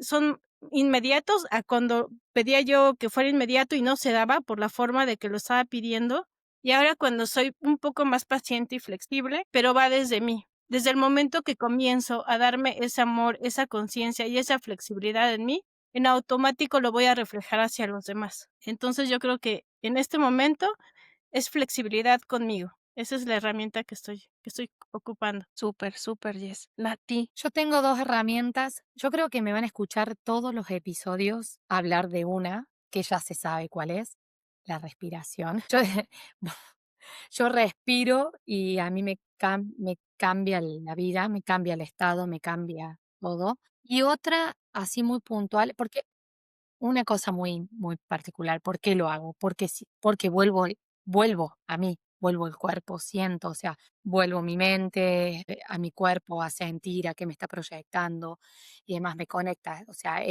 Speaker 2: son inmediatos a cuando pedía yo que fuera inmediato y no se daba por la forma de que lo estaba pidiendo. Y ahora cuando soy un poco más paciente y flexible, pero va desde mí. Desde el momento que comienzo a darme ese amor, esa conciencia y esa flexibilidad en mí, en automático lo voy a reflejar hacia los demás. Entonces yo creo que en este momento es flexibilidad conmigo. Esa es la herramienta que estoy ocupando.
Speaker 3: Súper, súper, Jess. Nati,
Speaker 4: Yo tengo 2 herramientas. Yo creo que me van a escuchar todos los episodios hablar de una, que ya se sabe cuál es, la respiración. Yo respiro y a mí me cambia la vida, me cambia el estado, me cambia todo. Y otra, así muy puntual, porque una cosa muy particular, ¿por qué lo hago? Porque vuelvo a mí, vuelvo el cuerpo, siento, o sea, vuelvo mi mente a mi cuerpo a sentir a qué me está proyectando y además me conecta, o sea,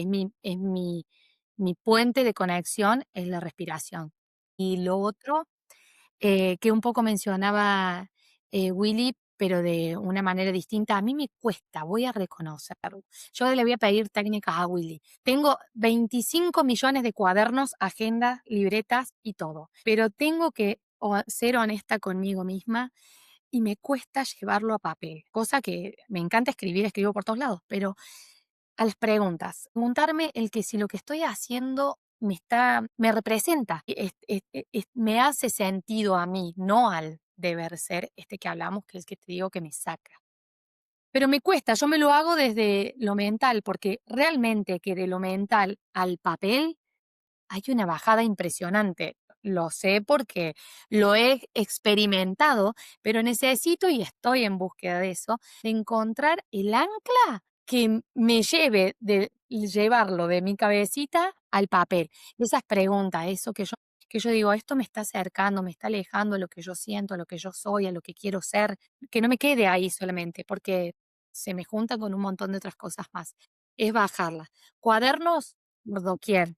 Speaker 4: mi puente de conexión es la respiración. Y lo otro que un poco mencionaba Willy, pero de una manera distinta. A mí me cuesta, voy a reconocerlo. Yo le voy a pedir técnicas a Willy. Tengo 25 millones de cuadernos, agendas, libretas y todo, pero tengo que ser honesta conmigo misma y me cuesta llevarlo a papel, cosa que me encanta escribir, escribo por todos lados, pero a las preguntarme el que si lo que estoy haciendo me representa, me hace sentido a mí, no al deber ser este que hablamos, que es el que te digo que me saca. Pero me cuesta, yo me lo hago desde lo mental, porque realmente que de lo mental al papel hay una bajada impresionante. Lo sé porque lo he experimentado, pero necesito y estoy en búsqueda de eso, de encontrar el ancla que me lleve de llevarlo de mi cabecita al papel. Esas preguntas, eso que yo que yo digo, esto me está acercando, me está alejando a lo que yo siento, a lo que yo soy, a lo que quiero ser, que no me quede ahí solamente, porque se me junta con un montón de otras cosas más. Es bajarla. Cuadernos por doquier.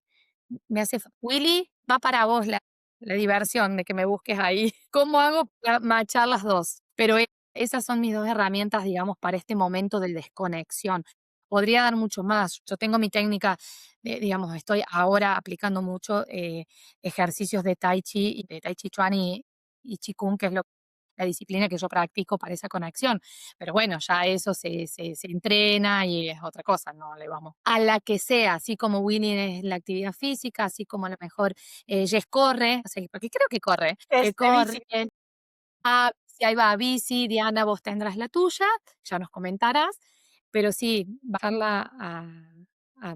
Speaker 4: Willy, va para vos la diversión de que me busques ahí. ¿Cómo hago para machar las dos? Pero esas son mis dos herramientas, digamos, para este momento de desconexión. Podría dar mucho más. Yo tengo mi técnica, digamos, estoy ahora aplicando mucho ejercicios de Tai Chi, de Tai Chi Chuan y Qigong, que es la disciplina que yo practico para esa conexión. Pero bueno, ya eso se entrena y es otra cosa, no le vamos a la que sea, así como Winnie es la actividad física, así como a lo mejor Jess corre, o sea, porque creo que corre, que corre.
Speaker 2: Bici.
Speaker 4: Si ahí va bici, Diana, vos tendrás la tuya, ya nos comentarás, pero sí, bajarla a,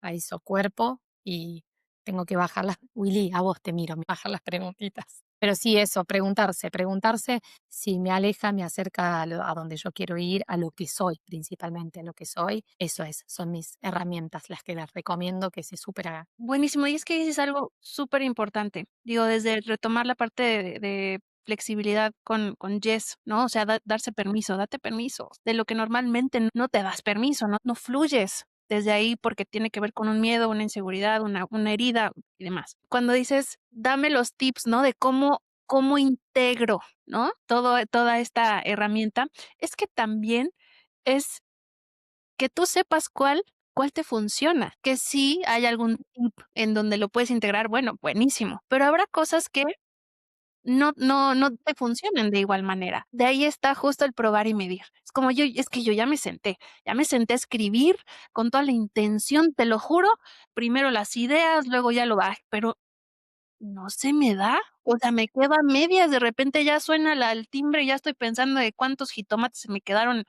Speaker 4: a eso, cuerpo, y tengo que bajarlas, Willy, a vos te miro, bajar las preguntitas. Pero sí, eso, preguntarse si me aleja, me acerca a donde yo quiero ir, a lo que soy, principalmente a lo que soy. Eso son mis herramientas, las que les recomiendo que se súper hagan.
Speaker 3: Buenísimo. Y es que dices algo súper importante. Digo, desde retomar la parte de flexibilidad con Jess, ¿no? O sea, darse permiso, date permiso de lo que normalmente no te das permiso, no fluyes desde ahí porque tiene que ver con un miedo, una inseguridad, una herida y demás. Cuando dices, dame los tips, ¿no? De cómo integro, ¿no? Toda esta herramienta, es que también es que tú sepas cuál te funciona, que si hay algún tip en donde lo puedes integrar, bueno, buenísimo, pero habrá cosas que no te funcionen de igual manera. De ahí está justo el probar y medir. Es que yo ya me senté a escribir con toda la intención, te lo juro, primero las ideas, luego ya lo va, pero no se me da, o sea, me quedo a medias, de repente ya suena el timbre y ya estoy pensando de cuántos jitomates se me quedaron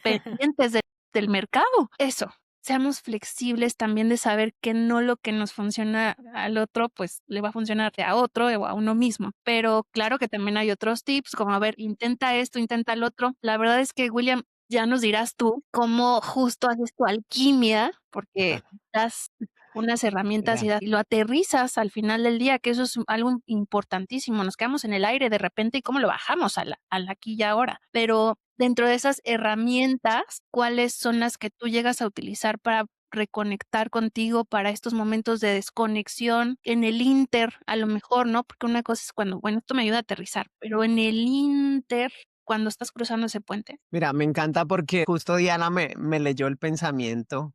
Speaker 3: pendientes del mercado. Eso, seamos flexibles también de saber que no lo que nos funciona al otro, pues le va a funcionar a otro o a uno mismo. Pero claro que también hay otros tips, como a ver, intenta esto, intenta el otro. La verdad es que, William, ya nos dirás tú cómo justo haces tu alquimia, porque das unas herramientas y, y lo aterrizas al final del día, que eso es algo importantísimo. Nos quedamos en el aire de repente y cómo lo bajamos al aquí y ahora. Pero dentro de esas herramientas, ¿cuáles son las que tú llegas a utilizar para reconectar contigo para estos momentos de desconexión en el inter, a lo mejor, ¿no? Porque una cosa es cuando, bueno, esto me ayuda a aterrizar, pero en el inter, cuando estás cruzando ese puente.
Speaker 5: Mira, me encanta porque justo Diana me leyó el pensamiento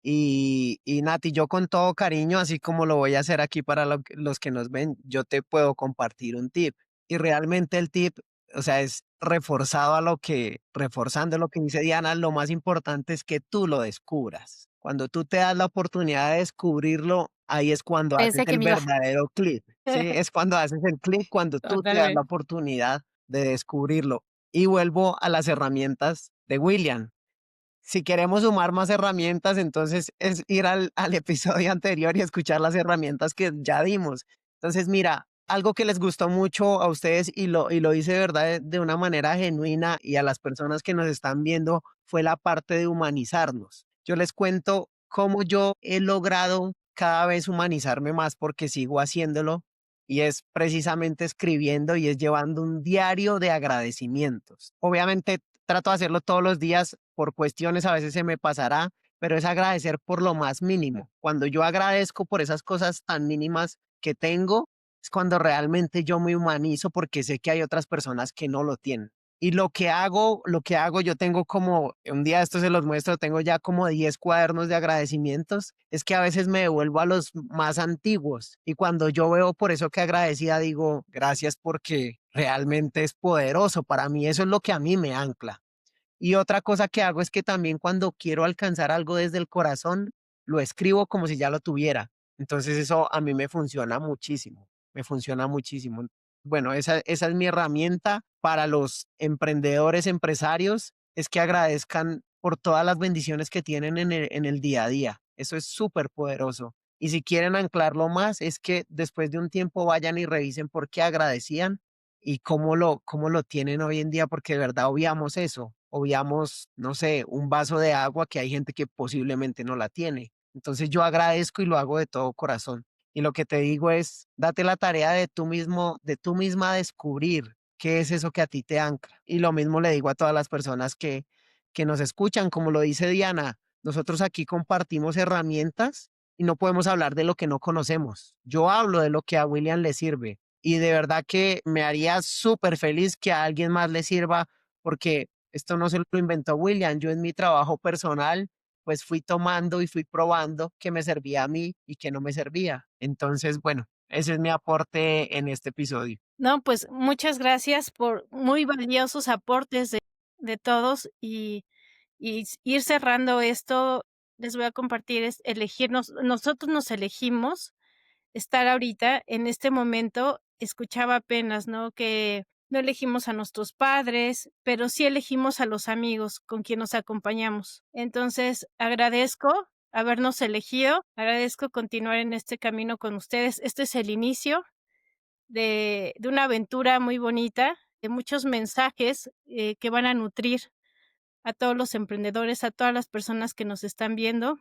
Speaker 5: y Nati, yo con todo cariño, así como lo voy a hacer aquí para los que nos ven, yo te puedo compartir un tip. Y realmente el tip, o sea, es reforzando lo que dice Diana, lo más importante es que tú lo descubras. Cuando tú te das la oportunidad de descubrirlo, ahí es cuando haces
Speaker 4: Pensé que
Speaker 5: el
Speaker 4: me iba.
Speaker 5: verdadero clic, ¿sí? Es cuando haces el clic, cuando tú te das la oportunidad de descubrirlo. Y vuelvo a las herramientas de William. Si queremos sumar más herramientas, entonces es ir al episodio anterior y escuchar las herramientas que ya dimos. Entonces, mira, algo que les gustó mucho a ustedes y lo hice de verdad de una manera genuina y a las personas que nos están viendo fue la parte de humanizarnos. Yo les cuento cómo yo he logrado cada vez humanizarme más porque sigo haciéndolo y es precisamente escribiendo y es llevando un diario de agradecimientos. Obviamente trato de hacerlo todos los días, por cuestiones a veces se me pasará, pero es agradecer por lo más mínimo. Cuando yo agradezco por esas cosas tan mínimas que tengo, es cuando realmente yo me humanizo porque sé que hay otras personas que no lo tienen. Y lo que hago, yo tengo como, un día esto se los muestro, tengo ya como 10 cuadernos de agradecimientos, es que a veces me devuelvo a los más antiguos y cuando yo veo por eso que agradecida digo, gracias porque realmente es poderoso, para mí eso es lo que a mí me ancla. Y otra cosa que hago es que también cuando quiero alcanzar algo desde el corazón, lo escribo como si ya lo tuviera. Entonces eso a mí me funciona muchísimo, me funciona muchísimo. Bueno, esa es mi herramienta para los emprendedores, empresarios, es que agradezcan por todas las bendiciones que tienen en el día a día. Eso es súper poderoso. Y si quieren anclarlo más, es que después de un tiempo vayan y revisen por qué agradecían y cómo lo tienen hoy en día, porque de verdad obviamos eso, obviamos, no sé, un vaso de agua que hay gente que posiblemente no la tiene. Entonces yo agradezco y lo hago de todo corazón. Y lo que te digo es, date la tarea de tú misma descubrir qué es eso que a ti te ancla. Y lo mismo le digo a todas las personas que nos escuchan, como lo dice Diana, nosotros aquí compartimos herramientas y no podemos hablar de lo que no conocemos. Yo hablo de lo que a William le sirve y de verdad que me haría súper feliz que a alguien más le sirva porque esto no se lo inventó William. Yo en mi trabajo personal pues fui tomando y fui probando qué me servía a mí y qué no me servía. Entonces, bueno, ese es mi aporte en este episodio.
Speaker 2: No, pues muchas gracias por muy valiosos aportes de todos y ir cerrando esto, les voy a compartir, es elegirnos, nosotros nos elegimos estar ahorita en este momento. Escuchaba apenas, ¿no? Que no elegimos a nuestros padres, pero sí elegimos a los amigos con quien nos acompañamos. Entonces, agradezco habernos elegido, agradezco continuar en este camino con ustedes. Este es el inicio de una aventura muy bonita, de muchos mensajes que van a nutrir a todos los emprendedores, a todas las personas que nos están viendo.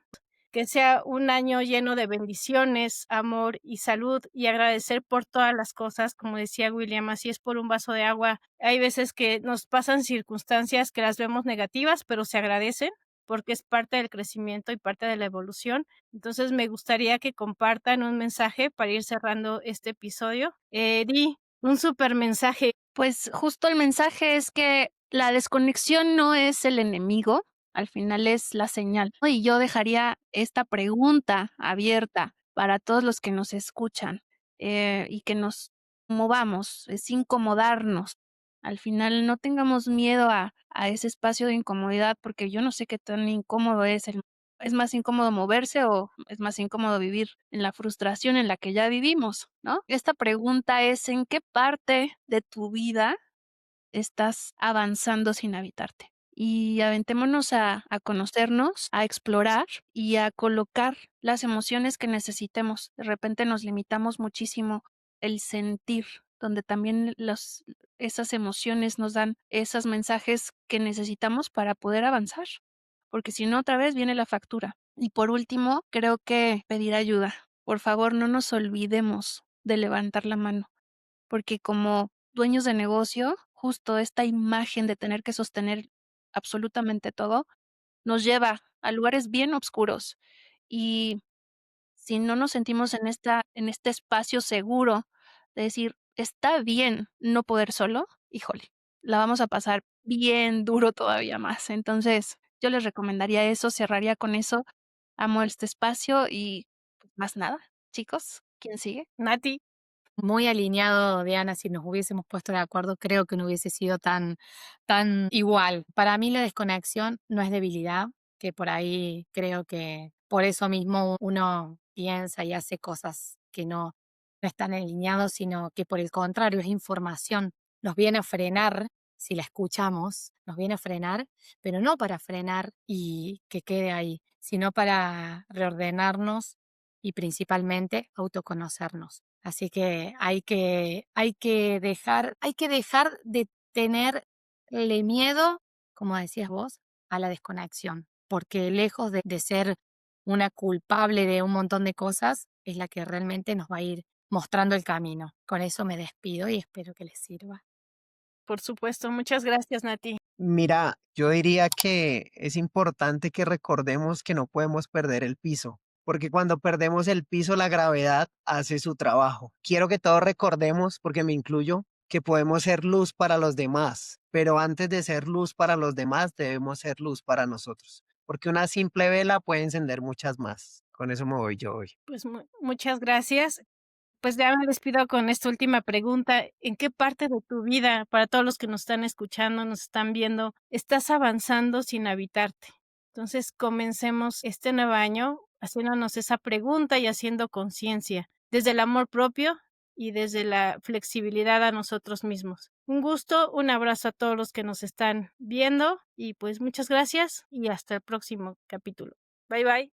Speaker 2: Que sea un año lleno de bendiciones, amor y salud, y agradecer por todas las cosas, como decía William, así es por un vaso de agua. Hay veces que nos pasan circunstancias que las vemos negativas, pero se agradecen porque es parte del crecimiento y parte de la evolución. Entonces me gustaría que compartan un mensaje para ir cerrando este episodio. Di un súper mensaje.
Speaker 3: Pues justo el mensaje es que la desconexión no es el enemigo, al final es la señal, ¿no? Y yo dejaría esta pregunta abierta para todos los que nos escuchan, y que nos movamos, es incomodarnos. Al final no tengamos miedo a ese espacio de incomodidad, porque yo no sé qué tan incómodo es más incómodo moverse o es más incómodo vivir en la frustración en la que ya vivimos, ¿no? Esta pregunta es, ¿en qué parte de tu vida estás avanzando sin habitarte? Y aventémonos a conocernos, a explorar y a colocar las emociones que necesitemos. De repente nos limitamos muchísimo el sentir, donde también esas emociones nos dan esos mensajes que necesitamos para poder avanzar, porque si no, otra vez viene la factura. Y por último, creo que pedir ayuda. Por favor, no nos olvidemos de levantar la mano, porque como dueños de negocio, justo esta imagen de tener que sostener absolutamente todo nos lleva a lugares bien oscuros. Y si no nos sentimos en este espacio seguro de decir, está bien no poder solo, híjole, la vamos a pasar bien duro todavía más. Entonces, yo les recomendaría eso, cerraría con eso. Amo este espacio y pues, más nada, chicos, ¿quién sigue?
Speaker 2: Nati.
Speaker 4: Muy alineado, Diana, si nos hubiésemos puesto de acuerdo, creo que no hubiese sido tan igual. Para mí la desconexión no es debilidad, que por ahí creo que por eso mismo uno piensa y hace cosas que no están alineados, sino que por el contrario es información. Nos viene a frenar, si la escuchamos, nos viene a frenar, pero no para frenar y que quede ahí, sino para reordenarnos y principalmente autoconocernos. Así que hay que dejar de tenerle miedo, como decías vos, a la desconexión, porque lejos de ser una culpable de un montón de cosas, es la que realmente nos va a ir mostrando el camino. Con eso me despido y espero que les sirva.
Speaker 2: Por supuesto, muchas gracias, Nati.
Speaker 5: Mira, yo diría que es importante que recordemos que no podemos perder el piso, porque cuando perdemos el piso, la gravedad hace su trabajo. Quiero que todos recordemos, porque me incluyo, que podemos ser luz para los demás, pero antes de ser luz para los demás, debemos ser luz para nosotros, porque una simple vela puede encender muchas más. Con eso me voy yo hoy.
Speaker 2: Pues muchas gracias. Pues ya me despido con esta última pregunta. ¿En qué parte de tu vida, para todos los que nos están escuchando, nos están viendo, estás avanzando sin habitarte? Entonces, comencemos este nuevo año haciéndonos esa pregunta y haciendo conciencia, desde el amor propio y desde la flexibilidad a nosotros mismos. Un gusto, un abrazo a todos los que nos están viendo y pues muchas gracias y hasta el próximo capítulo. Bye bye.